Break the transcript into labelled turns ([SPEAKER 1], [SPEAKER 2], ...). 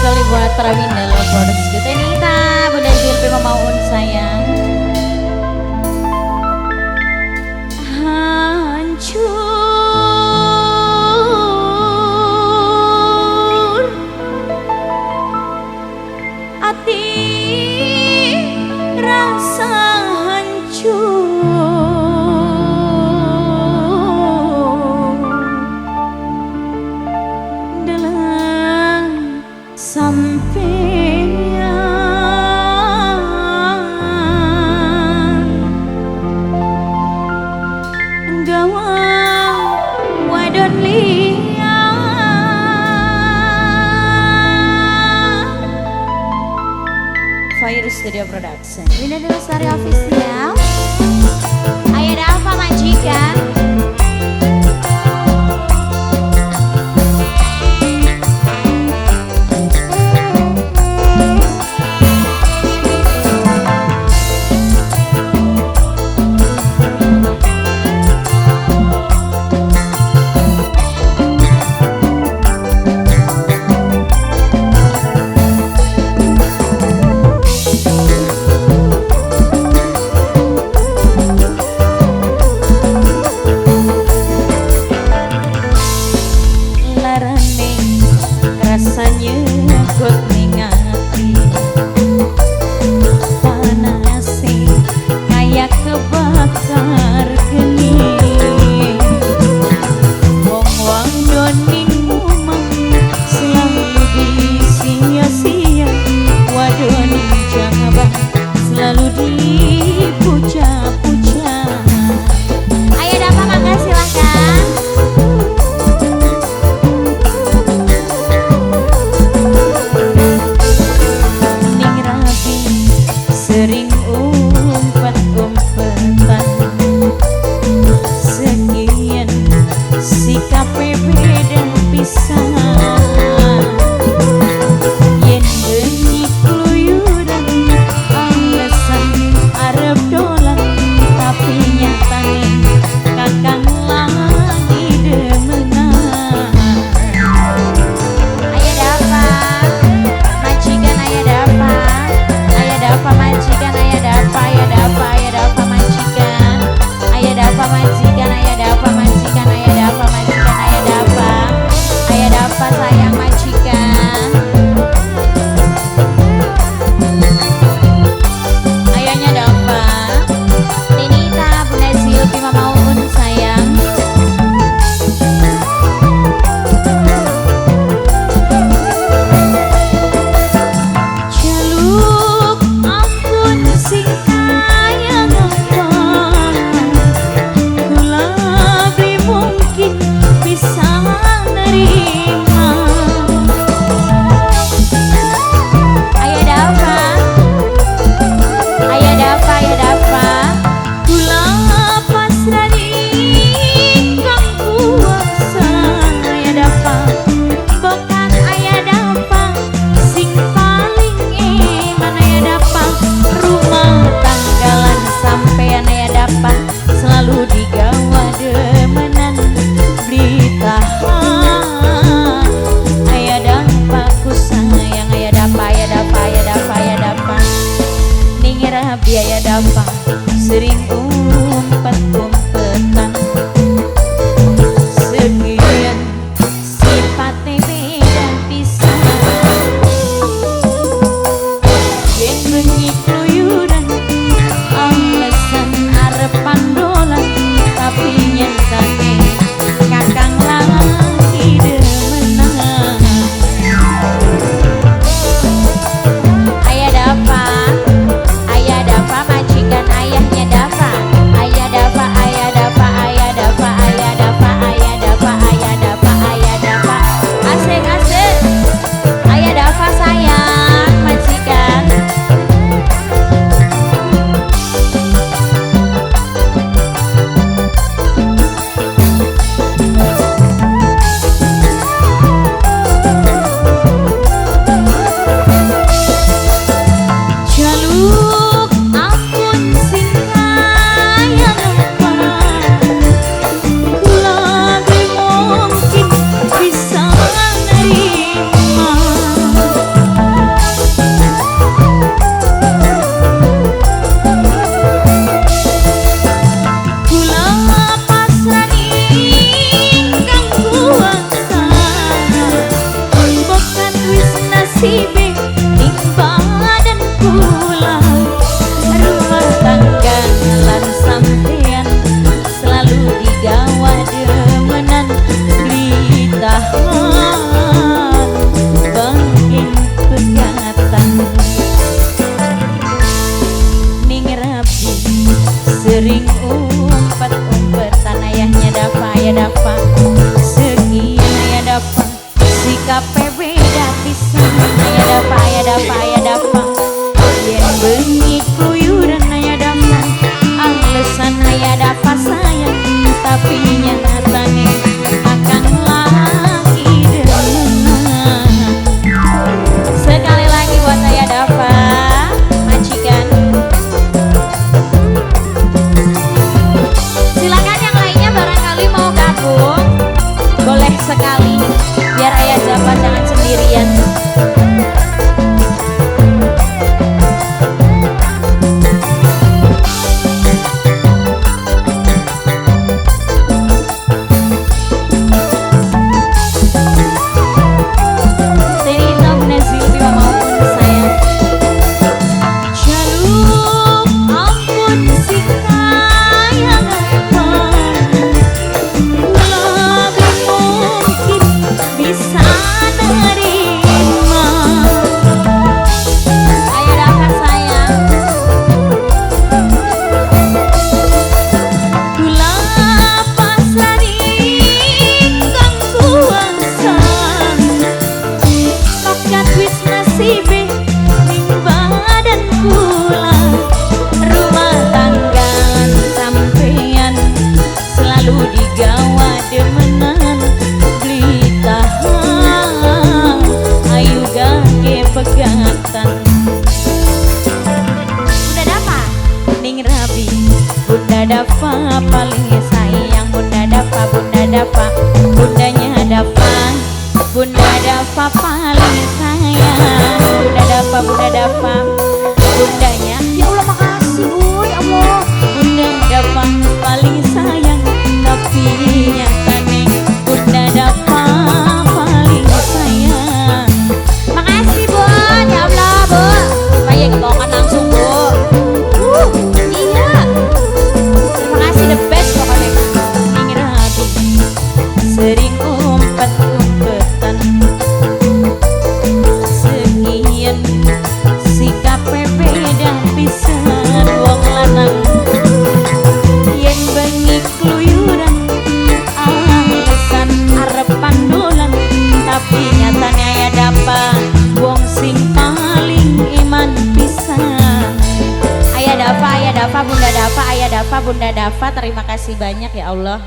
[SPEAKER 1] sekali buat para Winda Lovers. Kita Nita, Bunda Zilpi Mamaun sayang. Hancur hati rasa hancur dalam sampean gawang wadon liya Fire Studio Production Winda Lestari Official. Ayo ada apa majikan? Rasanya kot mengati panasnya kayak kebakar geni wong wadon ning omah selalu disia-sia wadon jangabah selalu dipuja-puja. Ayo dapat mangga silahkan. Sering umpat-umpatan sekian sikap beda pisan yen bengi keluyuran alasan arep dolan tapi nyatane kakang lagi demenan. Ayo dapat majikan, ayo dapat. Apa majikan, ayah dapa, ayah dapa, ayah dapa majikan, ayah dapa majikan, ayah dapa majikan, ayah dapa majikan, ayah dapa. nasibe ning badan kula rumah tangga lan sampean selalu digawa demenan ditahan bangking pegatan ning rapi sering umpet-umpetan ayahnya dafa ya dafa sekian ya dafa sikap beda pisan ya dafa ya dafa ya dafa yen bengi kuyuran ya dafa alasan ya dafa sayang tapi nyatane akan lagi dengan sekali lagi buat saya dafa majikan. Silakan yang lainnya barangkali mau gabung boleh sekali biar ayah dapat jangan sendirian. Bunda Dafa paling sayang Bunda Dafa bundanya Dafa Bunda Dafa paling sayang Bunda Dafa bundanya ya Allah makasih boy Allah Bunda Dafa paling sayang tapi nyatane Bunda Dafa paling sayang makasih bu ya Allah bu kayak kebohongan langsung bu the best pokoknya ning rapi sering umpet-umpetan sekian sikap beda pisan wong lanang yen bengi kluyuran alasan arep pandolan tapi nyatane aya dapat wong sing paling iman pisan. Ayah Dafa, Bunda Dafa, Ayah Dafa, Bunda Dafa, terima kasih banyak ya Allah.